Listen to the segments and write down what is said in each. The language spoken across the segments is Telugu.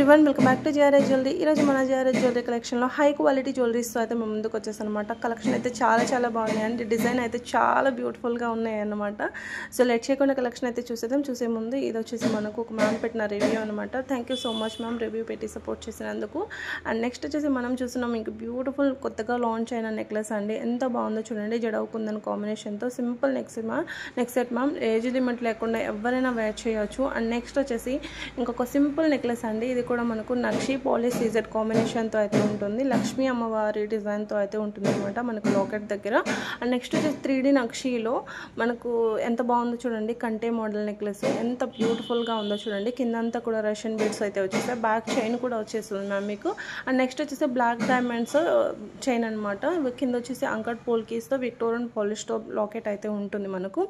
Everyone welcome back to JRS jewellery. మన JRS ज्युवेलరీ కలెక్షన్ లో హై క్వాలిటీ జ్యువెలరీస్ తో అయితే మేము ముందుకు వచ్చేసానన్నమాట। కలెక్షన్ అయితే చాలా బాగున్నాయండి, డిజైన్ అయితే చాలా బ్యూటిఫుల్ గా ఉన్నాయన్నమాట। సో లెట్ చేయకుండా కలెక్షన్ అయితే చూసేద్దాం। చూసే ముందు ఇది వచ్చేసి మనకు ఒక మ్యామ్ పెట్టిన రివ్యూ అన్నమాట। Thank you so much ma'am review పెట్టి సపోర్ట్ చేసినందుకు। అండ్ నెక్స్ట్ వచ్చేసి మనం చూస్తున్నాం ఇంక బ్యూటిఫుల్ కొత్తగా లాంచ్ అయిన నెక్లెస్ అండి। ఎంత బాగుందో చూడండి, జడవు కుందన్ కాంబినేషన్ తో simple neck set ma'am, age limit లేకుండా ఎవరైనా వేర్ చేయొచ్చు। అండ్ నెక్స్ట్ వచ్చేసి ఇంకొక సింపుల్ నెక్లెస్ అండి, ఇది కూడా మనకు నక్షి పాలిష్ సీజెడ్ కాంబినేషన్ తో అయితే ఉంటుంది। లక్ష్మీ అమ్మవారి డిజైన్ తో అయితే ఉంటుంది అన్నమాట మనకు లాకెట్ దగ్గర। అండ్ నెక్స్ట్ వచ్చేసి 3D నక్షిలో మనకు ఎంత బాగుందో చూడండి, కంటే మోడల్ నెక్లెస్ ఎంత బ్యూటిఫుల్ గా ఉందో చూడండి। కిందంతా కూడా రష్యన్ బీడ్స్ అయితే వచ్చేసాయి, బ్యాక్ చైన్ కూడా వచ్చేస్తుంది మ్యామ్ మీకు। అండ్ నెక్స్ట్ వచ్చేసి బ్లాక్ డైమండ్స్ చైన్ అనమాట, కింద వచ్చేసి అంకట్ పోల్కీస్ తో విక్టోరియన్ పాలిష్ తో లాకెట్ అయితే ఉంటుంది మనకు।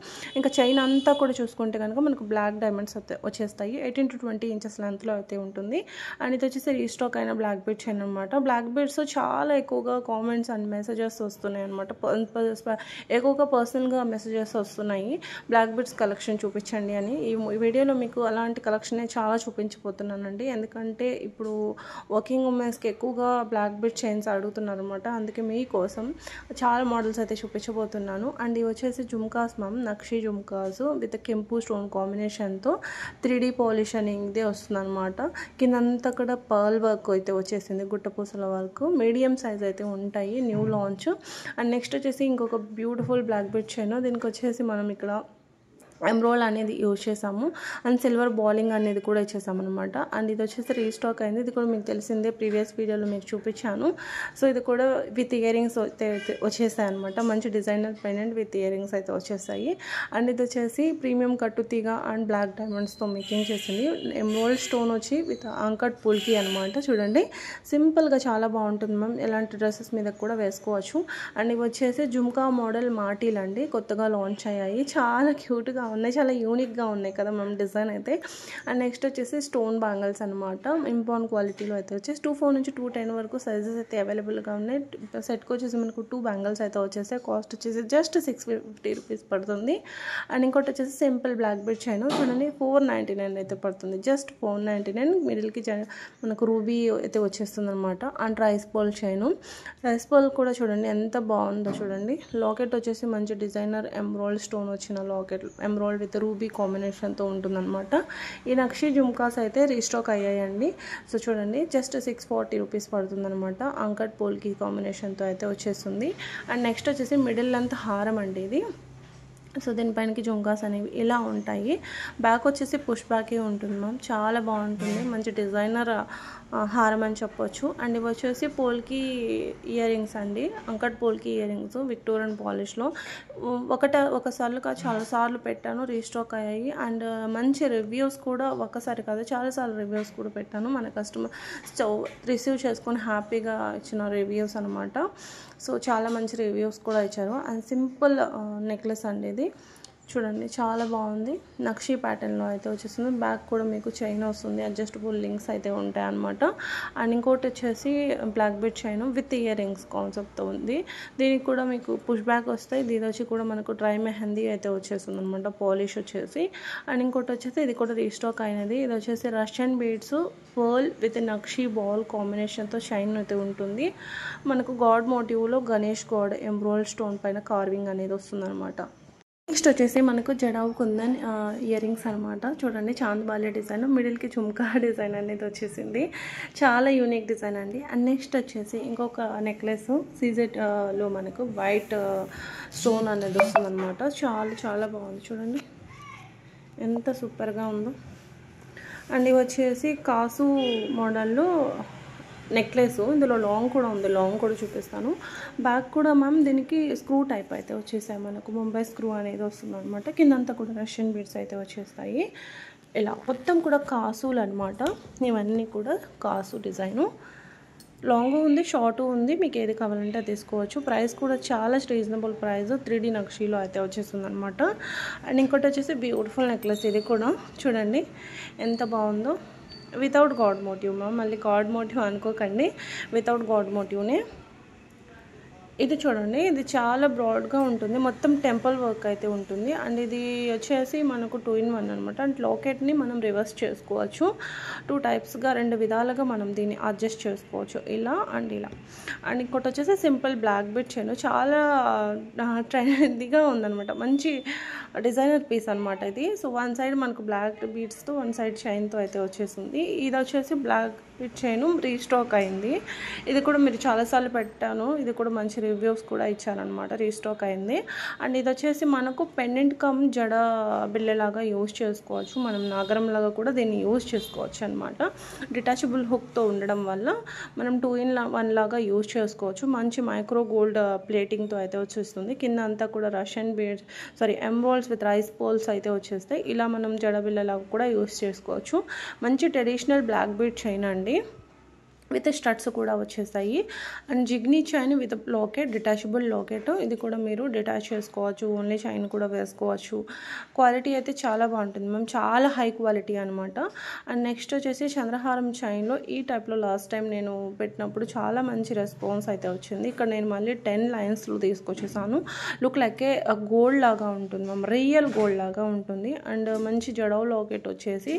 ఇంకా చైన్ అంతా కూడా చూసుకుంటే కనుక మనకు బ్లాక్ డైమండ్స్ వచ్చేస్తాయి। 18 to 20 ఇంచెస్ లెంత్ లో అయితే ఉంటుంది। అండ్ ఇది వచ్చేసి రీస్టాక్ అయిన బ్లాక్ బీడ్స్ చైన్ అనమాట। బ్లాక్ బీడ్స్ చాలా ఎక్కువగా కామెంట్స్ అండ్ మెసేజెస్ వస్తున్నాయి అనమాట, ఎక్కువగా పర్సనల్గా మెసేజెస్ వస్తున్నాయి బ్లాక్ బీడ్స్ కలెక్షన్ చూపించండి అని। ఈ వీడియోలో మీకు అలాంటి కలెక్షన్ చాలా చూపించబోతున్నానండి, ఎందుకంటే ఇప్పుడు వర్కింగ్ ఉమెన్స్కి ఎక్కువగా బ్లాక్ బీడ్ చైన్స్ అడుగుతున్నారు అనమాట, అందుకే మీకోసం చాలా మోడల్స్ అయితే చూపించబోతున్నాను। అండ్ ఇవి వచ్చేసి jhumkas ma'am, nakshi jhumkas with కెంపు స్టోన్ కాంబినేషన్తో 3D పాలిష్ అని ఇదే వస్తుంది అనమాట। కిందంతా కూడా పర్ల్ వర్క్ అయితే వచ్చేసింది, గుట్టపూసల వర్క్, మీడియం సైజ్ అయితే ఉంటాయి, న్యూ లాంచ్। అండ్ నెక్స్ట్ వచ్చేసి ఇంకొక బ్యూటిఫుల్ బ్లాక్ బీడ్ చైన్, దీనికి వచ్చేసి మనం ఇక్కడ ఎంబ్రాయిడ్ అనేది యూజ్ చేసాము అండ్ సిల్వర్ బాలింగ్ అనేది కూడా ఇచ్చేసాము అనమాట। అండ్ ఇది వచ్చేసి రీస్టాక్ అయింది, ఇది కూడా మీకు తెలిసిందే, ప్రీవియస్ వీడియోలో మీకు చూపించాను। సో ఇది కూడా విత్ ఇయర్ రింగ్స్ అయితే వచ్చేసాయి అనమాట, మంచి designer pendant with ear rings అయితే వచ్చేసాయి। అండ్ ఇది వచ్చేసి ప్రీమియం కట్టు తీగ అండ్ బ్లాక్ డైమండ్స్తో మేకింగ్ చేసింది, ఎంబ్రాయిడ్ స్టోన్ వచ్చి విత్ అంకట్ పుల్కి అనమాట। చూడండి సింపుల్గా చాలా బాగుంటుంది మ్యామ్, ఎలాంటి డ్రెస్సెస్ మీద కూడా వేసుకోవచ్చు। అండ్ ఇవి వచ్చేసి జుమ్కా మోడల్ మాటీలు అండి, కొత్తగా లాంచ్ అయ్యాయి, చాలా క్యూట్గా ఉన్నాయి, చాలా యూనిక్గా ఉన్నాయి కదా మ్యామ్ డిజైన్ అయితే। అండ్ నెక్స్ట్ వచ్చేసి స్టోన్ బ్యాంగిల్స్ అనమాట, ఇంపాన్ క్వాలిటీలో అయితే వచ్చేసి 2.4 నుంచి 2.10 వరకు సైజెస్ అయితే అవైలబుల్గా ఉన్నాయి। సెట్కి వచ్చేసి మనకు 2 బ్యాంగిల్స్ అయితే వచ్చేసాయి, కాస్ట్ వచ్చేసి జస్ట్ 650 రూపీస్ పడుతుంది। అండ్ ఇంకోటి వచ్చేసి సింపుల్ బ్లాక్ బీడ్ చైన్ చూడండి, 499 అయితే పడుతుంది, జస్ట్ 499। మిడిల్కి మనకు రూబీ అయితే వచ్చేస్తుంది అనమాట। And rice ball chain, rice ball కూడా చూడండి ఎంత బాగుందో చూడండి। లాకెట్ వచ్చేసి మంచి డిజైనర్ ఎంబ్రాయిడ్ స్టోన్ వచ్చిన లాకెట్, ఎంబ్రాయిడ్ విత్ రూబీ కాంబినేషన్తో ఉంటుందన్నమాట। ఈ నక్షి జుమ్కాస్ అయితే రీస్టాక్ అయ్యాయండి, సో చూడండి జస్ట్ 640 రూపీస్ పడుతుందన్నమాట, అంకట్ పోల్కి కాంబినేషన్తో అయితే వచ్చేస్తుంది। అండ్ నెక్స్ట్ వచ్చేసి మిడిల్ లెంత్ హారం అండి ఇది, సో దీనిపైనకి జుమ్కాస్ అనేవి ఇలా ఉంటాయి, బ్యాక్ వచ్చేసి పుష్ బ్యాకే ఉంటుంది మ్యామ్, చాలా బాగుంటుంది, మంచి డిజైనర్ హారం అని చెప్పొచ్చు। అండ్ ఇవి వచ్చేసి పోల్కి ఇయర్ రింగ్స్ అండి, అంకట్ పోల్కి ఇయర్ రింగ్స్ విక్టోరియన్ పాలిష్లో, ఒకసార్లు కాదు చాలాసార్లు పెట్టాను, రీస్టాక్ అయ్యాయి। అండ్ మంచి రివ్యూస్ కూడా ఒక్కసారి కాదు చాలాసార్లు రివ్యూస్ కూడా పెట్టాను, మన కస్టమర్ రిసీవ్ చేసుకొని హ్యాపీగా ఇచ్చిన రివ్యూస్ అనమాట। సో చాలా మంచి రివ్యూస్ కూడా ఇచ్చారు। అండ్ సింపుల్ నెక్లెస్ అండి ఇది, చూడండి చాలా బాగుంది, నక్షి ప్యాటర్న్లో అయితే వచ్చేస్తుంది, బ్యాక్ కూడా మీకు చైన్ వస్తుంది, అడ్జస్టబుల్ లింక్స్ అయితే ఉంటాయి అనమాట। అండ్ ఇంకోటి వచ్చేసి black bead chain with earrings కాన్సెప్ట్తో ఉంది, దీనికి కూడా మీకు పుష్ బ్యాక్ వస్తాయి, దీని వచ్చి కూడా మనకు డ్రై మెహందీ అయితే వచ్చేస్తుంది అనమాట, పాలిష్ వచ్చేసి। అండ్ ఇంకోటి వచ్చేసి ఇది కూడా రీస్టాక్ అయినది, ఇది వచ్చేసి Russian beads pearl with nakshi ball కాంబినేషన్తో చైన్ అయితే ఉంటుంది మనకు, గాడ్ మోటివ్లో గణేష్ గాడ్ ఎంబ్రాయిడ్ స్టోన్ పైన కార్వింగ్ అనేది వస్తుంది అనమాట। నెక్స్ట్ వచ్చేసి మనకు జడావు కుందన్ ఇయర్ రింగ్స్ అనమాట, చూడండి చాంద్ బాల్య డిజైన్, మిడిల్కి చుమ్కా డిజైన్ అనేది వచ్చేసింది, చాలా యూనిక్ డిజైన్ అండి। అండ్ నెక్స్ట్ వచ్చేసి ఇంకొక నెక్లెస్ సీజెడ్లో మనకు వైట్ స్టోన్ అనేది వస్తుంది అనమాట, చాలా బాగుంది చూడండి ఎంత సూపర్గా ఉందో। అండ్ ఇవి వచ్చేసి కాసు మోడల్లో నెక్లెస్, ఇందులో లాంగ్ కూడా ఉంది, లాంగ్ కూడా చూపిస్తాను, బ్యాక్ కూడా మ్యామ్ దీనికి స్క్రూ టైప్ అయితే వచ్చేసాయి మనకు, ముంబై స్క్రూ అనేది వస్తుంది అనమాట, కిందంతా కూడా రష్యన్ బీడ్స్ అయితే వచ్చేస్తాయి, ఇలా మొత్తం కూడా కాసులు అనమాట, ఇవన్నీ కూడా కాసు డిజైను, లాంగ్ ఉంది షార్ట్ ఉంది, మీకు ఏది కావాలంటే తీసుకోవచ్చు, ప్రైస్ కూడా చాలా రీజనబుల్ ప్రైస్, 3D నక్షిలో అయితే వచ్చేస్తుంది అనమాట। అండ్ ఇంకోటి వచ్చేసి బ్యూటిఫుల్ నెక్లెస్, ఇది కూడా చూడండి ఎంత బాగుందో, వితౌట్ గాడ్ మోటివ్ మ్యామ్, మళ్ళీ గాడ్ మోటివ్ అనుకోకండి, వితౌట్ గాడ్ మోటివ్నే ఇది చూడండి, ఇది చాలా బ్రాడ్గా ఉంటుంది, మొత్తం టెంపుల్ వర్క్ అయితే ఉంటుంది. అండ్ ఇది వచ్చేసి మనకు 2-in-1 అనమాట. అండ్ లాకెట్ని మనం రివర్స్ చేసుకోవచ్చు. 2 టైప్స్గా 2 విధాలుగా మనం దీన్ని అడ్జస్ట్ చేసుకోవచ్చు, ఇలా అండ్ ఇలా. అండ్ ఇంకోటి వచ్చేసి సింపుల్ బ్లాక్ బీట్ చైన్, చాలా ట్రెండీగా ఉందనమాట. మంచి డిజైనర్ పీస్ అనమాట ఇది. సో వన్ సైడ్ మనకు బ్లాక్ బీట్స్తో, వన్ సైడ్ చైన్తో అయితే వచ్చేసింది. ఇది వచ్చేసి బ్లాక్ బీట్ చైన్ రీస్టాక్ అయింది. ఇది కూడా మీరు చాలాసార్లు పెట్టాను, ఇది కూడా మంచి రివ్యూస్ కూడా ఇచ్చారనమాట. రీస్టాక్ అయింది. అండ్ ఇది వచ్చేసి మనకు పెండెంట్ కమ్ జడ బిల్లలాగా యూజ్ చేసుకోవచ్చు, మనం నాగరం లాగా కూడా దీన్ని యూజ్ చేసుకోవచ్చు అనమాట. డిటాచబుల్ హుక్తో ఉండడం వల్ల మనం 2-in-1 లాగా యూజ్ చేసుకోవచ్చు. మంచి మైక్రో గోల్డ్ ప్లేటింగ్తో అయితే వచ్చేస్తుంది. కింద అంతా కూడా Russian beads, embroids with rice pearls అయితే వచ్చేస్తాయి. ఇలా మనం జడ బిల్లలాగా కూడా యూజ్ చేసుకోవచ్చు. మంచి ట్రెడిషనల్ బ్లాక్ బీడ్ చైన్ అండి, విత్ స్టడ్స్ కూడా వచ్చేస్తాయి. అండ్ జిగ్నీ chain with locket, detachable locket. ఇది కూడా మీరు డిటాచ్ చేసుకోవచ్చు, ఓన్లీ చైన్ కూడా వేసుకోవచ్చు. క్వాలిటీ అయితే చాలా బాగుంటుంది మ్యామ్, చాలా హై క్వాలిటీ అనమాట. అండ్ నెక్స్ట్ వచ్చేసి చంద్రహారం చైన్లో ఈ టైప్లో లాస్ట్ టైం నేను పెట్టినప్పుడు చాలా మంచి రెస్పాన్స్ అయితే వచ్చింది. ఇక్కడ నేను మళ్ళీ 10 లైన్స్లో తీసుకొచ్చేసాను. లుక్ లైక్ ఏ గోల్డ్ లాగా ఉంటుంది మ్యామ్, రియల్ గోల్డ్ లాగా ఉంటుంది. అండ్ మంచి జడవ్ లాకెట్ వచ్చేసి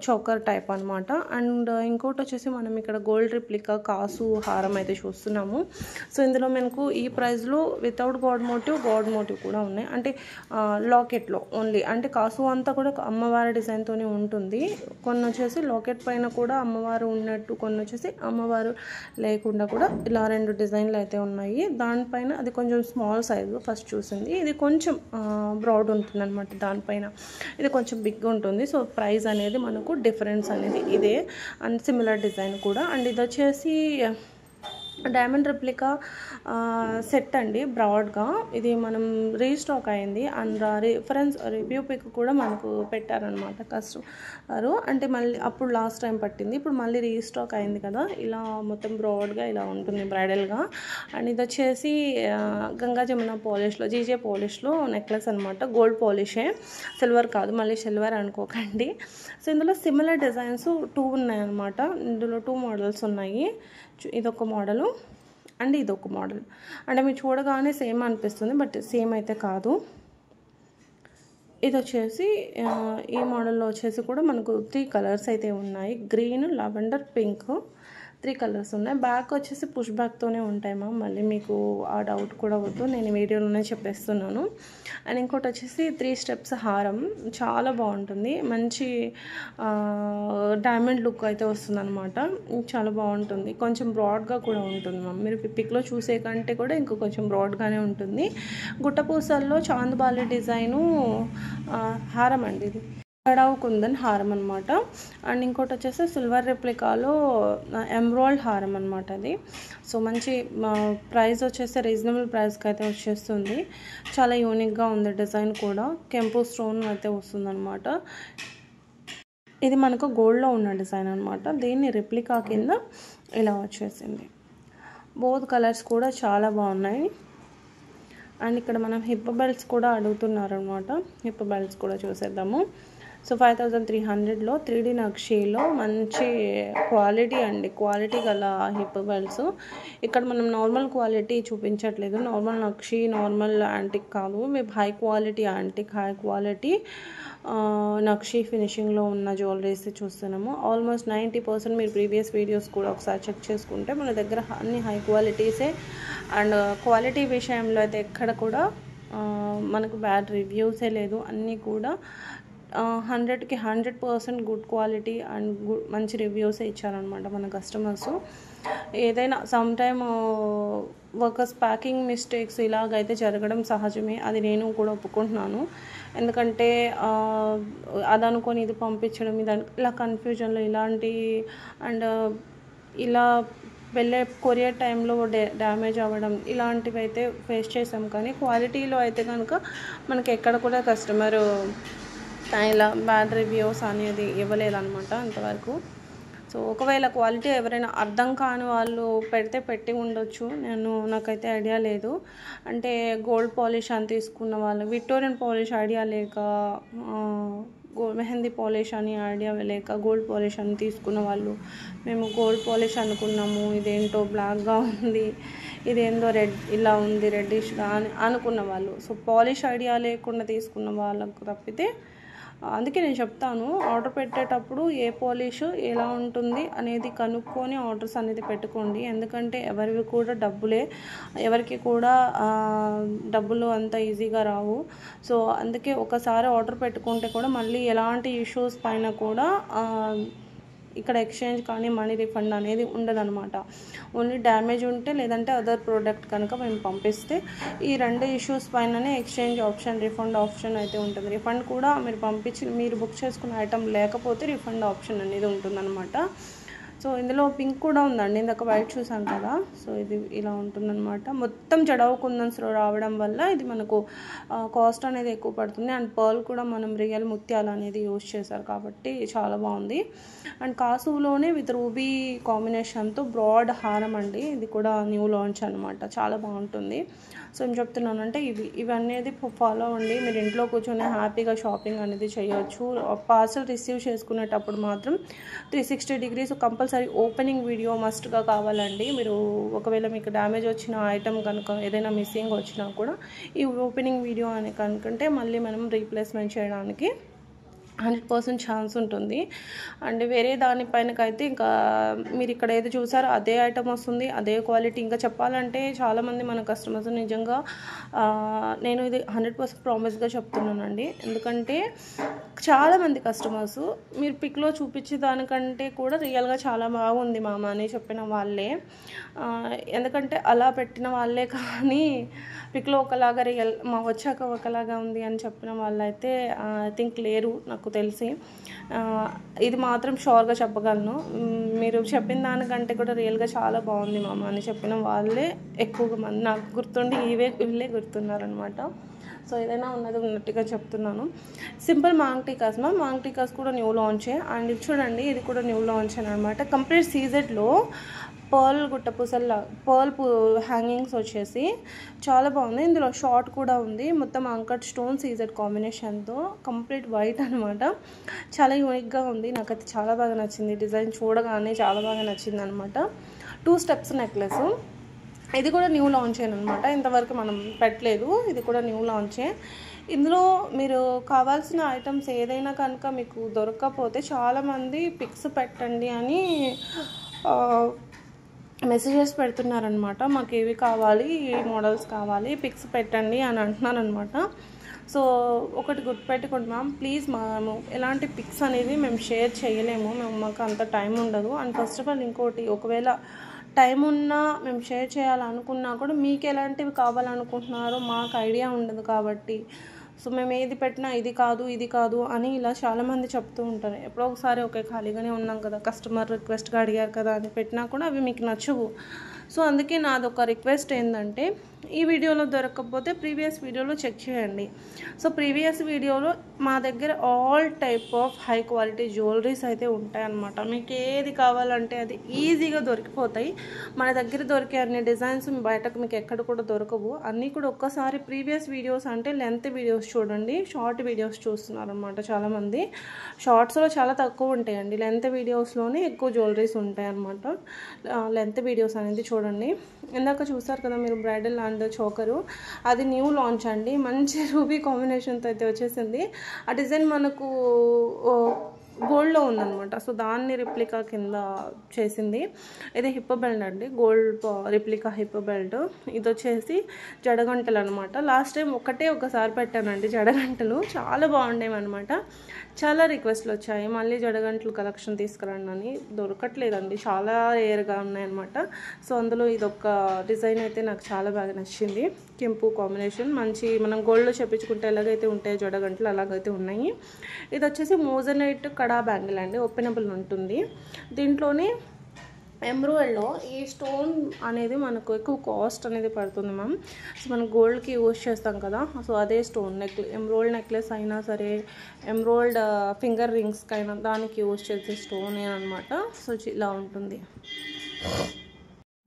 చౌకర్ టైప్ అనమాట. అండ్ ఇంకోటి వచ్చేసి మనం ఇక్కడ గోల్డ్ రిప్లికా కాసు హారం అయితే చూస్తున్నాము. సో ఇందులో మనకు ఈ ప్రైస్లో వితౌట్ గాడ్ మోటివ్ కూడా ఉన్నాయి. అంటే లాకెట్లో ఓన్లీ, అంటే కాసు అంతా కూడా అమ్మవారి డిజైన్తోనే ఉంటుంది. కొన్ని వచ్చేసి లాకెట్ పైన కూడా అమ్మవారు ఉన్నట్టు, కొన్ని వచ్చేసి అమ్మవారు లేకుండా కూడా ఇలా 2 డిజైన్లు అయితే ఉన్నాయి. దానిపైన అది కొంచెం స్మాల్ సైజు ఫస్ట్ చూసింది, ఇది కొంచెం బ్రాడ్ ఉంటుంది అనమాట. దానిపైన ఇది కొంచెం బిగ్ ఉంటుంది. సో ప్రైస్ అనేది మనకు డిఫరెన్స్ అనేది ఇదే. అండ్ సిమిలర్ డిజైన్ కూడా. అండ్ ఇది వచ్చేసి డైమండ్ రెప్లికా సెట్ అండి, బ్రాడ్గా. ఇది మనం రీస్టాక్ అయింది. అండ్ రిఫరెన్స్ రివ్యూ పిక్ కూడా మనకు పెట్టారనమాట కస్టమరు. అంటే మళ్ళీ అప్పుడు లాస్ట్ టైం పట్టింది, ఇప్పుడు మళ్ళీ రీస్టాక్ అయింది కదా. ఇలా మొత్తం బ్రాడ్గా ఇలా ఉంటుంది బ్రైడల్గా. అండ్ ఇది వచ్చేసి గంగా జమున పాలిష్లో, జీజే పాలిష్లో నెక్లెస్ అనమాట. గోల్డ్ పాలిషే, సిల్వర్ కాదు, మళ్ళీ సిల్వర్ అనుకోకండి. సో ఇందులో సిమిలర్ డిజైన్స్ 2 ఉన్నాయన్నమాట. ఇందులో 2 మోడల్స్ ఉన్నాయి. ఇదొక మోడలు అండ్ ఇదొక మోడల్. అంటే మీరు చూడగానే సేమ్ అనిపిస్తుంది, బట్ సేమ్ అయితే కాదు. ఇది వచ్చేసి ఈ మోడల్లో వచ్చేసి కూడా మనకు 3 కలర్స్ అయితే ఉన్నాయి, గ్రీన్, లావెండర్, పింక్. 3 కలర్స్ ఉన్నాయి. బ్యాక్ వచ్చేసి పుష్ బ్యాక్తోనే ఉంటాయి మ్యామ్, మళ్ళీ మీకు ఆ డౌట్ కూడా వద్దు, నేను వీడియోలోనే చెప్పేస్తున్నాను. అండ్ ఇంకోటి వచ్చేసి 3 స్టెప్స్ హారం, చాలా బాగుంటుంది. మంచి డైమండ్ లుక్ అయితే వస్తుంది అనమాట. చాలా బాగుంటుంది. కొంచెం బ్రాడ్గా కూడా ఉంటుంది మ్యామ్, మీరు పిక్లో చూసే కంటే కూడా ఇంకో కొంచెం బ్రాడ్గానే ఉంటుంది. గుట్టపూసల్లో చాందబాలి డిజైను హారం అండి, ఇది కడావు కుందన్ హారం అనమాట. అండ్ ఇంకోటి వచ్చేసి సిల్వర్ రెప్లికాలో ఎంబ్రాయిడ్ హారం అనమాట అది. సో మంచి ప్రైస్ వచ్చేసి రీజనబుల్ ప్రైస్కి అయితే వచ్చేస్తుంది. చాలా యూనిక్గా ఉంది డిజైన్ కూడా, కెంపు స్టోన్ అయితే వస్తుంది అనమాట. ఇది మనకు గోల్డ్లో ఉన్న డిజైన్ అనమాట. దీన్ని రెప్లికా కింద ఇలా వచ్చేసింది. బోత్ కలర్స్ కూడా చాలా బాగున్నాయి. అండ్ ఇక్కడ మనం హిప్ బెల్ట్స్ కూడా అడుగుతున్నారు అనమాట. హిప్ బెల్ట్స్ కూడా చూసేద్దాము. సో 5300లో 3D నక్షీలో మంచి క్వాలిటీ అండి, క్వాలిటీ గల హిప్ బెల్ట్స్. ఇక్కడ మనం నార్మల్ క్వాలిటీ చూపించట్లేదు, నార్మల్ నక్షీ, నార్మల్ యాంటిక్ కాదు, మేము high quality antique, high quality నక్షీ ఫినిషింగ్లో ఉన్న జ్యువెలరీస్ చూస్తున్నాము. ఆల్మోస్ట్ 90% మీరు ప్రీవియస్ వీడియోస్ కూడా ఒకసారి చెక్ చేసుకుంటే మన దగ్గర అన్ని హై క్వాలిటీసే. అండ్ క్వాలిటీ విషయంలో అయితే ఎక్కడ కూడా మనకు బ్యాడ్ రివ్యూసే లేదు, అన్నీ కూడా 100కి 100% గుడ్ క్వాలిటీ అండ్ మంచి రివ్యూసే ఇచ్చారనమాట మన కస్టమర్స్. ఏదైనా some time workers packing mistakes ఇలాగైతే జరగడం సహజమే, అది నేను కూడా ఒప్పుకుంటున్నాను. ఎందుకంటే అది అనుకొని ఇది పంపించడం, ఇలా కన్ఫ్యూజన్లో ఇలాంటి అండ్ ఇలా వెళ్ళే కొరియర్ టైంలో డ్యామేజ్ అవ్వడం ఇలాంటివి అయితే ఫేస్ చేసాం. కానీ క్వాలిటీలో అయితే కనుక మనకి ఎక్కడ కూడా కస్టమర్ ఇలా బ్యాడ్ రివ్యూస్ అనేది ఇవ్వలేదన్నమాట ఇంతవరకు. సో ఒకవేళ క్వాలిటీ ఎవరైనా అర్థం కాని వాళ్ళు పెట్టి ఉండొచ్చు, నాకైతే ఐడియా లేదు. అంటే గోల్డ్ పాలిష్ అని తీసుకున్న వాళ్ళు విక్టోరియన్ పాలిష్ ఐడియా లేక మెహందీ పాలిష్ అని ఐడియా లేక గోల్డ్ పాలిష్ అని తీసుకున్న వాళ్ళు, మేము గోల్డ్ పాలిష్ అనుకున్నాము, ఇదేంటో బ్లాక్గా ఉంది, ఇదేందో రెడ్ ఇలా ఉంది రెడ్డిష్గా అని అనుకున్న వాళ్ళు. సో పాలిష్ ఐడియా లేకుండా తీసుకున్న వాళ్ళకు తప్పితే, అందుకే నేను చెప్తాను ఆర్డర్ పెట్టేటప్పుడు ఏ పాలిష్ ఎలా ఉంటుంది అనేది కనుక్కొని ఆర్డర్స్ అనేది పెట్టుకోండి. ఎందుకంటే ఎవరికి కూడా డబ్బులు అంత ఈజీగా రావు. సో అందుకే ఒకసారి ఆర్డర్ పెట్టుకుంటే కూడా మళ్ళీ ఎలాంటి ఇష్యూస్ పైన కూడా ఇక్కడ ఎక్స్చేంజ్ కానీ మనీ రిఫండ్ అనేది ఉండదన్నమాట. ఓన్లీ డ్యామేజ్ ఉంటే లేదంటే అదర్ ప్రోడక్ట్ కనుక మేము పంపిస్తే ఈ 2 ఇష్యూస్ పైననే ఎక్స్చేంజ్ ఆప్షన్, రిఫండ్ ఆప్షన్ అయితే ఉంటుంది. రిఫండ్ కూడా మీరు బుక్ చేసుకున్న ఐటమ్ లేకపోతే రిఫండ్ ఆప్షన్ అనేది ఉంటుందన్నమాట. సో ఇందులో పింక్ కూడా ఉందండి, ఇందాక వైట్ చూసాం కదా. సో ఇది ఇలా ఉంటుందన్నమాట. మొత్తం జడవు కుందన్స్లో రావడం వల్ల ఇది మనకు కాస్ట్ అనేది ఎక్కువ పడుతుంది. అండ్ పర్ల్ కూడా మనం రియల్ ముత్యాలు అనేది యూజ్ చేశారు కాబట్టి చాలా బాగుంది. అండ్ కాసులోనే విత్ రూబీ కాంబినేషన్తో బ్రాడ్ హారం అండి, ఇది కూడా న్యూ లాంచ్ అనమాట, చాలా బాగుంటుంది. సో ఏం చెప్తున్నానంటే ఇవి అనేది ఫాలో అవ్వండి. మీరు ఇంట్లో కూర్చొని హ్యాపీగా షాపింగ్ అనేది చేయొచ్చు. పార్సల్ రిసీవ్ చేసుకునేటప్పుడు మాత్రం 360 degrees కంపల్సరీ ఓపెనింగ్ వీడియో మస్ట్గా కావాలండి. మీరు ఒకవేళ మీకు డ్యామేజ్ వచ్చిన ఐటమ్ కనుక ఏదైనా మిస్సింగ్ వచ్చినా కూడా ఈ ఓపెనింగ్ వీడియో అని కనుకంటే మళ్ళీ మనం రీప్లేస్మెంట్ చేయడానికి 100% ఛాన్స్ ఉంటుంది. అండ్ వేరే దానిపైనకైతే ఇంకా మీరు ఇక్కడ ఏది చూసారో అదే ఐటమ్ వస్తుంది, అదే క్వాలిటీ. ఇంకా చెప్పాలంటే చాలామంది మన కస్టమర్స్ నిజంగా నేను ఇది 100% ప్రామిస్గా చెప్తున్నానండి. ఎందుకంటే చాలామంది కస్టమర్స్ మీరు పిక్లో చూపించే దానికంటే కూడా రియల్గా చాలా బాగుంది మామ అని చెప్పిన వాళ్ళే, ఎందుకంటే అలా పెట్టిన వాళ్ళే కానీ పిక్లో ఒకలాగా వచ్చాక ఒకలాగా ఉంది అని చెప్పిన వాళ్ళైతే ఐ థింక్ లేరు నాకు తెలిసి. ఇది మాత్రం షూర్గా చెప్పగలను, మీరు చెప్పిన దానికంటే కూడా రియల్గా చాలా బాగుంది మామ అని చెప్పిన వాళ్ళే ఎక్కువగా మంది నాకు గుర్తుండి వీళ్ళే గుర్తున్నారనమాట. సో ఏదైనా ఉన్నట్టుగా చెప్తున్నాను. సింపుల్ మాంగ్ టీకాస్ కూడా న్యూ లాంచే. అండ్ ఇది చూడండి, ఇది కూడా న్యూ లాంచ్ అనమాట. కంప్లీట్ సీజెడ్లో పర్ల్ పర్ల్ హ్యాంగింగ్స్ వచ్చేసి చాలా బాగుంది. ఇందులో షార్ట్ కూడా ఉంది, మొత్తం అంకట్ స్టోన్ సీజెడ్ కాంబినేషన్తో కంప్లీట్ వైట్ అనమాట. చాలా యూనిక్గా ఉంది, నాకైతే చాలా బాగా నచ్చింది. డిజైన్ చూడగానే చాలా బాగా నచ్చింది అనమాట. 2 steps నెక్లెస్, ఇది కూడా న్యూ లాంచ్ అనమాట, ఇంతవరకు మనం పెట్టలేదు, ఇది కూడా న్యూ లాంచే. ఇందులో మీరు కావాల్సిన ఐటమ్స్ ఏదైనా కనుక మీకు దొరకకపోతే చాలామంది పిక్స్ పెట్టండి అని మెసేజెస్ పెడుతున్నారనమాట. మాకు ఏవి కావాలి, ఏ మోడల్స్ కావాలి, పిక్స్ పెట్టండి అని అంటున్నారనమాట. సో ఒకటి గుర్తుపెట్టుకోండి మ్యామ్, ప్లీజ్ మేము ఎలాంటి పిక్స్ అనేది మేము షేర్ చేయలేము, మాకు అంత టైం ఉండదు. అండ్ ఫస్ట్ ఆఫ్ ఆల్ ఇంకోటి, ఒకవేళ టైం ఉన్నా మేము షేర్ చేయాలనుకున్నా కూడా మీకు ఎలాంటివి కావాలనుకుంటున్నారో మాకు ఐడియా ఉండదు కాబట్టి, సో మేము ఏది పెట్టినా ఇది కాదు అని ఇలా చాలామంది చెప్తూ ఉంటారు. ఎప్పుడో ఒకసారి ఓకే ఖాళీగానే ఉన్నాం కదా, కస్టమర్ రిక్వెస్ట్గా అడిగారు కదా అని పెట్టినా కూడా అవి మీకు నచ్చవు. సో అందుకే నాదొక రిక్వెస్ట్ ఏంటంటే, ఈ వీడియోలో దొరకకపోతే ప్రీవియస్ వీడియోలో చెక్ చేయండి. సో ప్రీవియస్ వీడియోలో మా దగ్గర all type of high quality jewelleries అయితే ఉంటాయన్నమాట. మీకు ఏది కావాలంటే అది ఈజీగా దొరికిపోతాయి. మన దగ్గర దొరికే అన్ని డిజైన్స్ బయటకు మీకు ఎక్కడ కూడా దొరకవు. అన్నీ కూడా ఒక్కసారి ప్రీవియస్ వీడియోస్ అంటే లెంత్ వీడియోస్ చూడండి, షార్ట్ వీడియోస్ చూస్తున్నారు అనమాట చాలామంది. షార్ట్స్లో చాలా తక్కువ ఉంటాయండి, లెంత్ వీడియోస్లోనే ఎక్కువ జ్యువెలరీస్ ఉంటాయి అన్నమాట. లెంత్ వీడియోస్ అనేది చూడండి. ఇందాక చూసారు కదా మీరు బ్రైడల్ అండ్ చోకరు, అది న్యూ లాంచ్ అండి. మంచి రూబీ కాంబినేషన్తో అయితే వచ్చేసింది. ఆ డిజైన్ మనకు గోల్డ్లో ఉందన్నమాట. సో దాన్ని రిప్లికా కింద చేసింది. ఇది హిప్ బెల్ట్ అండి, గోల్డ్ రిప్లికా హిప్ బెల్ట్. ఇది వచ్చేసి జడగంటలు అనమాట. లాస్ట్ టైం ఒకసారి పెట్టానండి జడగంటలు, చాలా బాగుండేవి అనమాట. చాలా రిక్వెస్ట్లు వచ్చాయి మళ్ళీ జడగంటలు కలెక్షన్ తీసుకురండి అని. దొరకట్లేదండి, చాలా రేర్గా ఉన్నాయన్నమాట. సో అందులో ఇదొక డిజైన్ అయితే నాకు చాలా బాగా నచ్చింది. కెంపు కాంబినేషన్, మంచి మనం గోల్డ్లో చెప్పించుకుంటే ఎలాగైతే ఉంటాయో జడగంటలు అలాగైతే ఉన్నాయి. ఇది వచ్చేసి మోజనైట్ కడా బ్యాంగిల్ అండి, ఓపెనబుల్ ఉంటుంది. దీంట్లోనే ఎమ్రాయిడ్లో ఈ స్టోన్ అనేది మనకు ఎక్కువ కాస్ట్ అనేది పడుతుంది మ్యామ్. సో మనం గోల్డ్కి యూజ్ చేస్తాం కదా, సో అదే స్టోన్ ఎమ్రాయిడ్ నెక్లెస్ అయినా సరే, ఎమ్రాయిడ్ ఫింగర్ రింగ్స్కి అయినా దానికి యూజ్ చేసే స్టోన్ అనమాట. సో ఇలా ఉంటుంది.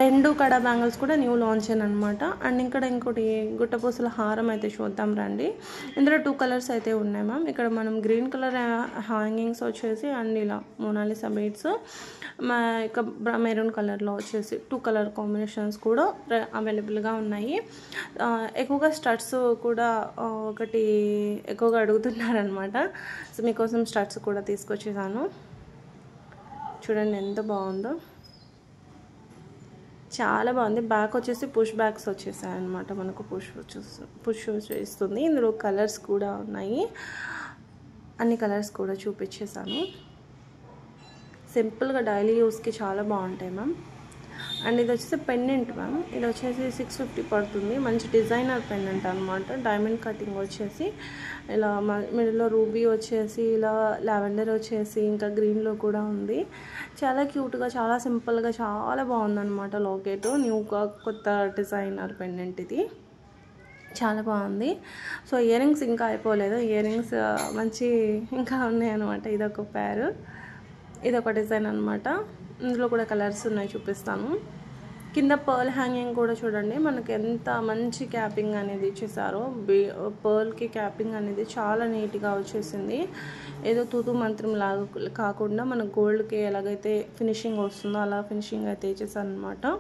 2 కడా బ్యాంగిల్స్ కూడా న్యూ లాంచ్ అనమాట. అండ్ ఇక్కడ ఇంకోటి గుట్టపూసల హారం అయితే చూద్దాం రండి. ఇందులో 2 కలర్స్ అయితే ఉన్నాయి మ్యామ్. ఇక్కడ మనం గ్రీన్ కలర్ హ్యాంగింగ్స్ వచ్చేసి అండ్ ఇలా మోనాలిసా బీడ్స్, ఇక మెరూన్ కలర్లో వచ్చేసి 2 కలర్ కాంబినేషన్స్ కూడా అవైలబుల్గా ఉన్నాయి. ఎక్కువగా స్టడ్స్ కూడా ఒకటి ఎక్కువగా అడుగుతున్నారనమాట. సో మీకోసం స్టడ్స్ కూడా తీసుకొచ్చేసాను. చూడండి ఎంత బాగుందో, చాలా బాగుంది. బ్యాక్ వచ్చేసి పుష్ బ్యాక్స్ వచ్చేసాయి అనమాట. మనకు పుష్ ఇస్తుంది. ఇందులో కలర్స్ కూడా ఉన్నాయి. అన్ని కలర్స్ కూడా చూపించేసాను. సింపుల్గా డైలీ యూస్కి చాలా బాగుంటాయి మ్యామ్. అండ్ ఇది వచ్చేసి పెండెంట్ మ్యామ్. ఇది వచ్చేసి 650 పడుతుంది. మంచి డిజైనర్ పెండెంట్ అనమాట. డైమండ్ కటింగ్ వచ్చేసి ఇలా మిడిల్లో రూబీ వచ్చేసి ఇలా లావెండర్ వచ్చేసి ఇంకా గ్రీన్లో కూడా ఉంది. చాలా క్యూట్గా, చాలా సింపుల్గా, చాలా బాగుందన్నమాట. లాకెట్ న్యూగా కొత్త డిజైనర్ పెండెంట్ ఇది, చాలా బాగుంది. సో ఇయర్ రింగ్స్ ఇంకా అయిపోలేదు. ఇయర్ రింగ్స్ మంచి ఇంకా ఉన్నాయి అనమాట. ఇదొక పేరు, ఇదొక డిజైన్ అనమాట. ఇందులో కూడా కలర్స్ ఉన్నాయి, చూపిస్తాను. కింద పర్ల్ హ్యాంగింగ్ కూడా చూడండి మనకి ఎంత మంచి క్యాపింగ్ అనేది ఇచ్చేసారో. పర్ల్కి క్యాపింగ్ అనేది చాలా నీట్గా వచ్చేసింది. ఏదో తూతు మంత్రం లాగా కాకుండా మన గోల్డ్కి ఎలాగైతే ఫినిషింగ్ వస్తుందో అలా ఫినిషింగ్ అయితే ఇచ్చేసాను అనమాట.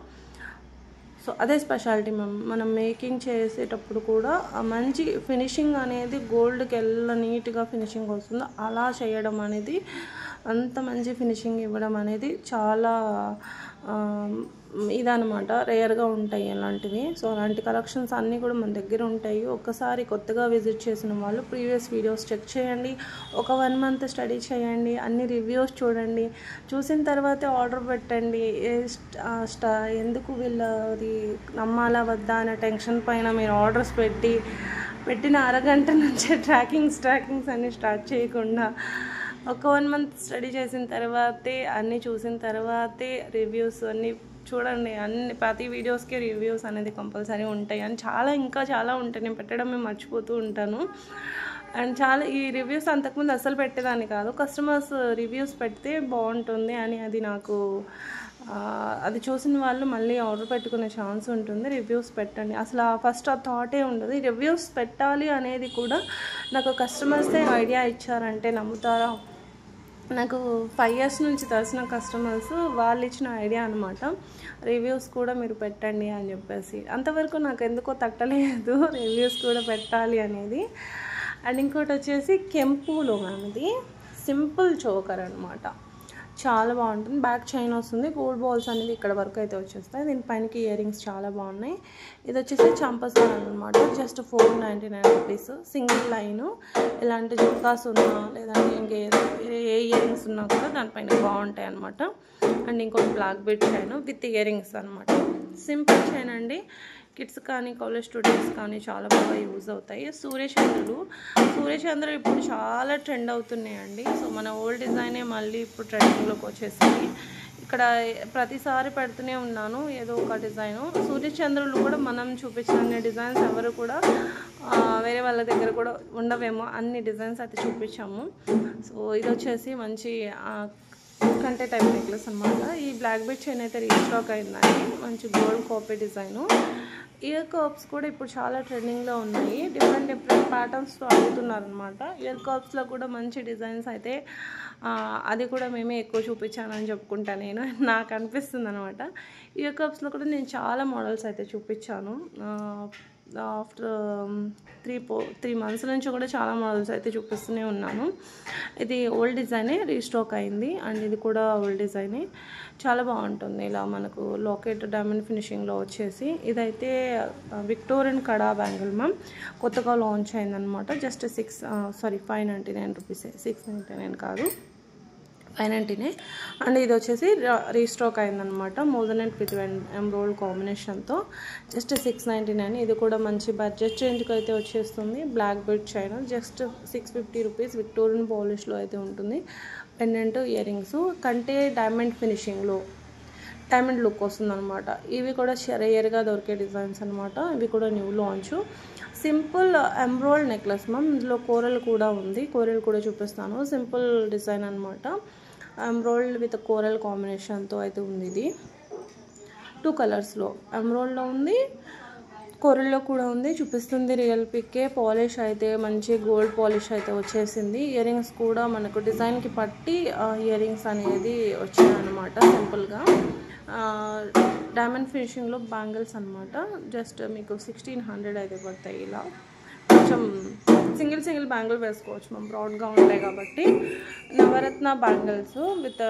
సో అదే స్పెషాలిటీ మనం మేకింగ్ చేసేటప్పుడు కూడా మంచి ఫినిషింగ్ అనేది గోల్డ్కి ఎలా నీట్గా ఫినిషింగ్ వస్తుందో అలా చేయడం అనేది, అంత మంచి ఫినిషింగ్ ఇవ్వడం అనేది చాలా ఇదనమాట. రేర్గా ఉంటాయి అలాంటివి. సో అలాంటి కలెక్షన్స్ అన్నీ కూడా మన దగ్గర ఉంటాయి. ఒక్కసారి కొత్తగా విజిట్ చేసిన వాళ్ళు ప్రీవియస్ వీడియోస్ చెక్ చేయండి. ఒక 1 మంత్ స్టడీ చేయండి. అన్ని రివ్యూస్ చూడండి. చూసిన తర్వాతే ఆర్డర్ పెట్టండి. ఎందుకు వీళ్ళది నమ్మాలా వద్దా అనే టెన్షన్ పైన మీరు ఆర్డర్స్ పెట్టిన అరగంట నుంచే ట్రాకింగ్స్ అన్నీ స్టార్ట్ చేయకుండా ఒక 1 మంత్ స్టడీ చేసిన తర్వాతే, అన్నీ చూసిన తర్వాతే రివ్యూస్ అన్నీ చూడండి. ప్రతి వీడియోస్కి రివ్యూస్ అనేది కంపల్సరీ ఉంటాయి. అని ఇంకా చాలా ఉంటాయి. నేను పెట్టడమే మర్చిపోతూ ఉంటాను. అండ్ ఈ రివ్యూస్ అంతకుముందు అస్సలు పెట్టేదాన్ని కాదు. కస్టమర్స్ రివ్యూస్ పెడితే బాగుంటుంది అని అది చూసిన వాళ్ళు మళ్ళీ ఆర్డర్ పెట్టుకునే ఛాన్స్ ఉంటుంది. రివ్యూస్ పెట్టండి. అసలు ఫస్ట్ ఆ థాటే ఉండదు. ఈ రివ్యూస్ పెట్టాలి అనేది కూడా నాకు కస్టమర్సే ఐడియా ఇచ్చారంటే నమ్ముతారా. నాకు 5 years నుంచి తెలిసిన కస్టమర్స్ వాళ్ళు ఇచ్చిన ఐడియా అనమాట. రివ్యూస్ కూడా మీరు పెట్టండి అని చెప్పేసి. అంతవరకు నాకు ఎందుకో తట్టలేదు రివ్యూస్ కూడా పెట్టాలి అనేది. అండ్ ఇంకోటి వచ్చేసి కెంపులో మ్యామ్, ఇది సింపుల్ చోకర్ అనమాట. చాలా బాగుంటుంది. బ్యాక్ చైన్ వస్తుంది. గోల్డ్ బాల్స్ అనేది ఇక్కడ వరకు అయితే వచ్చేస్తాయి. దీనిపైనకి ఇయర్ రింగ్స్ చాలా బాగున్నాయి. ఇది వచ్చేసి చంపసాన్ అనమాట. Just 499 rupees. Single line. ఇలాంటి జుక్కాస్ ఉన్నా లేదంటే ఏ ఇయర్ రింగ్స్ ఉన్నా కూడా దానిపైన బాగుంటాయి అనమాట. అండ్ ఇంకోటి black bead chain with earrings అనమాట. సింపుల్ చైన్ అండి. కిడ్స్ కానీ కాలేజ్ స్టూడెంట్స్ కానీ చాలా బాగా యూజ్ అవుతాయి. సూర్యచంద్రులు ఇప్పుడు చాలా ట్రెండ్ అవుతున్నాయండి. సో మన ఓల్డ్ డిజైనే మళ్ళీ ఇప్పుడు ట్రెండింగ్లోకి వచ్చేసింది. ఇక్కడ ప్రతిసారి పెడుతూనే ఉన్నాను ఏదో ఒక డిజైను. సూర్యచంద్రులు కూడా మనం చూపించిన డిజైన్స్ ఎవరు కూడా వేరే వాళ్ళ దగ్గర కూడా ఉండవేమో, అన్ని డిజైన్స్ అయితే చూపించాము. సో ఇది వచ్చేసి మంచి కంటే టైప్ నెక్లెస్ అనమాట. ఈ బ్లాక్ బీడ్ చైన్ అయితే రీస్టాక్ అయిందండి. మంచి gold copy design. Ear cups కూడా ఇప్పుడు చాలా ట్రెండింగ్లో ఉన్నాయి. డిఫరెంట్ ప్యాటర్న్స్తో అడుగుతున్నారనమాట. ఇయర్ కప్స్లో కూడా మంచి డిజైన్స్ అయితే అది కూడా మేమే ఎక్కువ చూపించానని చెప్పుకుంటా నేను, నాకు అనిపిస్తుంది అనమాట. ఇయర్ కప్స్లో కూడా నేను చాలా మోడల్స్ అయితే చూపించాను. ఆఫ్టర్ 3 months నుంచి కూడా చాలా మోడల్స్ అయితే చూపిస్తూనే ఉన్నాను. ఇది ఓల్డ్ డిజైనే రీస్టాక్ అయింది. అండ్ ఇది కూడా ఓల్డ్ డిజైనే, చాలా బాగుంటుంది. ఇలా మనకు లాకెట్ డైమండ్ ఫినిషింగ్లో వచ్చేసి ఇదైతే విక్టోరియన్ కడా బ్యాంగిల్ మ్యామ్. కొత్తగా లాంచ్ అయిందనమాట. Just 599 rupees. 699 కాదు, 599. అండ్ ఇది వచ్చేసి రీస్టాక్ అయిందనమాట. మోజనెట్ విత్ ఎంబ్రాయిడ్ కాంబినేషన్తో జస్ట్ 699. ఇది కూడా మంచి బడ్జెట్ రేంజ్కి అయితే వచ్చేస్తుంది. Black bead chain just 650 rupees. Victorian పాలిష్లో అయితే ఉంటుంది. పెండెంట్ ఇయర్ రింగ్స్ కంటే డైమండ్ ఫినిషింగ్లో డైమండ్ లుక్ వస్తుంది అనమాట. ఇవి కూడా రేర్గా దొరికే డిజైన్స్ అనమాట. ఇవి కూడా new launch. Simple embroid necklace ma'am. ఇందులో కోరల్ కూడా ఉంది. కోరల్ కూడా చూపిస్తాను. సింపుల్ డిజైన్ అనమాట. ఎంబ్రాయిడ్ విత్ కోరల్ కాంబినేషన్తో అయితే ఉంది. ఇది 2 కలర్స్లో, ఎమరాల్డ్లో ఉంది, కోరల్లో కూడా ఉంది. చూపిస్తుంది రియల్ పిక్కే. పాలిష్ అయితే మంచి గోల్డ్ పాలిష్ అయితే వచ్చేసింది. ఇయర్ రింగ్స్ కూడా మనకు డిజైన్కి పట్టి ఇయర్ రింగ్స్ అనేది వచ్చాయన్నమాట. సింపుల్గా డైమండ్ ఫినిషింగ్లో బ్యాంగిల్స్ అనమాట. జస్ట్ మీకు 1600 అయితే పడతాయి. ఇలా కొంచెం సింగిల్ బ్యాంగిల్ వేసుకోవచ్చు మనం, బ్రాడ్గా ఉంటాయి కాబట్టి. నవరత్న బ్యాంగిల్స్ విత్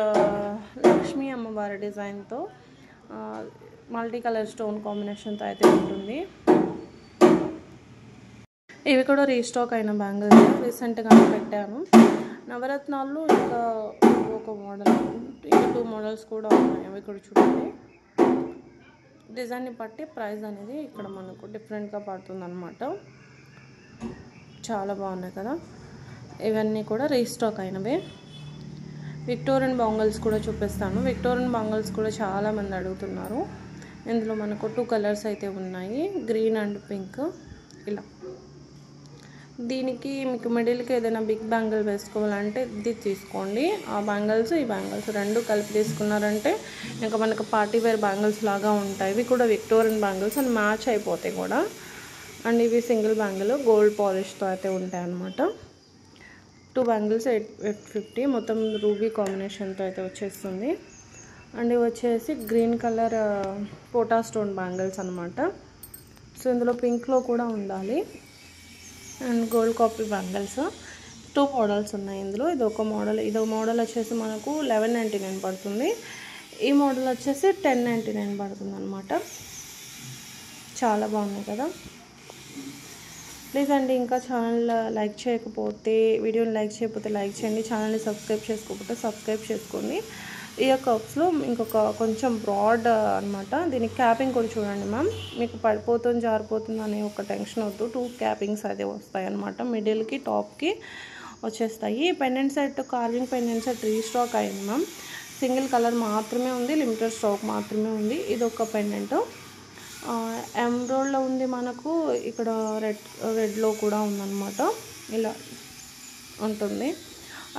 లక్ష్మీ అమ్మవారి డిజైన్తో మల్టీ కలర్ స్టోన్ కాంబినేషన్తో అయితే ఉంటుంది. ఇవి కూడా రీస్టాక్ అయిన బ్యాంగిల్స్, రీసెంట్గా పెట్టాను. నవరత్నాల్లో ఇంకా ఒక మోడల్, ఇంకా 2 మోడల్స్ కూడా ఉన్నాయి. అవి కూడా చూడండి. డిజైన్ని బట్టి ప్రైస్ అనేది ఇక్కడ మనకు డిఫరెంట్గా పడుతుంది అనమాట. చాలా బాగున్నాయి కదా. ఇవన్నీ కూడా రీస్టాక్ అయినవే. విక్టోరియన్ బాంగిల్స్ కూడా చూపిస్తాను. విక్టోరియన్ బాంగిల్స్ కూడా చాలామంది అడుగుతున్నారు. ఇందులో మనకు 2 కలర్స్ అయితే ఉన్నాయి, గ్రీన్ అండ్ పింక్. ఇలా దీనికి మీకు మిడిల్కి ఏదైనా బిగ్ బ్యాంగిల్ వేసుకోవాలంటే ఇది తీసుకోండి. ఆ బ్యాంగిల్స్ ఈ బ్యాంగిల్స్ 2 కలిపి తీసుకున్నారంటే ఇంకా మనకు పార్టీ వేర్ బ్యాంగిల్స్ లాగా ఉంటాయి. ఇవి కూడా విక్టోరియన్ బ్యాంగిల్స్ అండ్ మ్యాచ్ అయిపోతాయి కూడా. అండ్ ఇవి సింగిల్ బ్యాంగిల్ గోల్డ్ పాలిష్తో అయితే ఉంటాయి అన్నమాట. 2 బ్యాంగిల్స్ 850, మొత్తం రూబీ కాంబినేషన్తో అయితే వచ్చేస్తుంది. అండ్ ఇవి వచ్చేసి గ్రీన్ కలర్ పోటా స్టోన్ బ్యాంగిల్స్ అనమాట. సో ఇందులో పింక్లో కూడా ఉండాలి. And gold copy bangles 2 models ఉన్నాయి ఇందులో. ఇదొక మోడల్ వచ్చేసి మనకు 1199 పడుతుంది. ఈ మోడల్ వచ్చేసి 1099 పడుతుంది అనమాట. చాలా బాగున్నాయి కదా. ప్లీజ్ అండి, ఇంకా ఛానల్ లైక్ చేయకపోతే, వీడియోని లైక్ చేయకపోతే లైక్ చేయండి. ఛానల్ని సబ్స్క్రైబ్ చేసుకోకపోతే సబ్స్క్రైబ్ చేసుకోండి. ఇయర్ కప్స్లో ఇంకొక కొంచెం బ్రాడ్ అనమాట. దీనికి క్యాపింగ్ కూడా చూడండి మ్యామ్. మీకు పడిపోతుంది జారిపోతుంది అనే ఒక టెన్షన్ వద్దు. 2 క్యాపింగ్స్ అయితే వస్తాయి అనమాట. మిడిల్కి టాప్కి వచ్చేస్తాయి. Pendant set, carving pendant set restock అయింది మ్యామ్. సింగిల్ కలర్ మాత్రమే ఉంది, లిమిటెడ్ స్టాక్ మాత్రమే ఉంది. ఇది ఒక పెండెంట్ ఎమరాల్డ్లో ఉంది మనకు. ఇక్కడ రెడ్లో కూడా ఉందన్నమాట. ఇలా ఉంటుంది.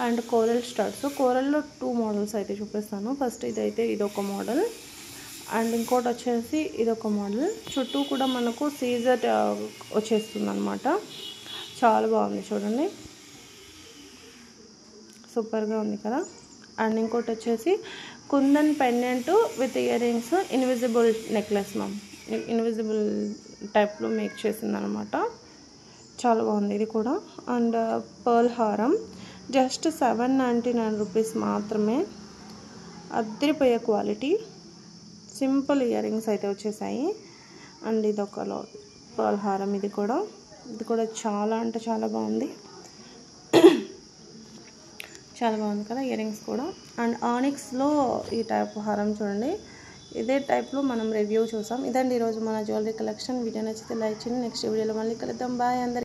అండ్ కోరల్ స్టడ్స్, కోరల్లో 2 మోడల్స్ అయితే చూపిస్తాను. ఫస్ట్ ఇదొక మోడల్, అండ్ ఇంకోటి వచ్చేసి ఇదొక మోడల్. చుట్టూ కూడా మనకు సీజర్ వచ్చేస్తుంది అనమాట. చాలా బాగుంది చూడండి, సూపర్గా ఉంది కదా. అండ్ ఇంకోటి వచ్చేసి kundan pendant with ear rings, invisible necklace ma'am. Invisible టైప్లో మేక్ చేసింది అనమాట. చాలా బాగుంది ఇది కూడా. అండ్ పర్ల్ హారం జస్ట్ 799 రూపీస్ మాత్రమే. అద్దరిపోయే క్వాలిటీ, సింపుల్ ఇయర్ రింగ్స్ అయితే వచ్చేసాయి. అండ్ ఇదొక పర్ల్ హారం. ఇది కూడా చాలా అంటే చాలా బాగుంది. చాలా బాగుంది కదా ఇయర్ రింగ్స్ కూడా. అండ్ ఆనిక్స్లో ఈ టైప్ హారం చూడండి. ఇదే టైప్లో మనం రివ్యూ చూసాం. ఇదండి ఈరోజు మన జ్యువెలరీ కలెక్షన్. వీడియో నచ్చితే లైక్ చేయండి. నెక్స్ట్ వీడియోలో మళ్ళీ కలుద్దాం. బాయ్ అందరికీ.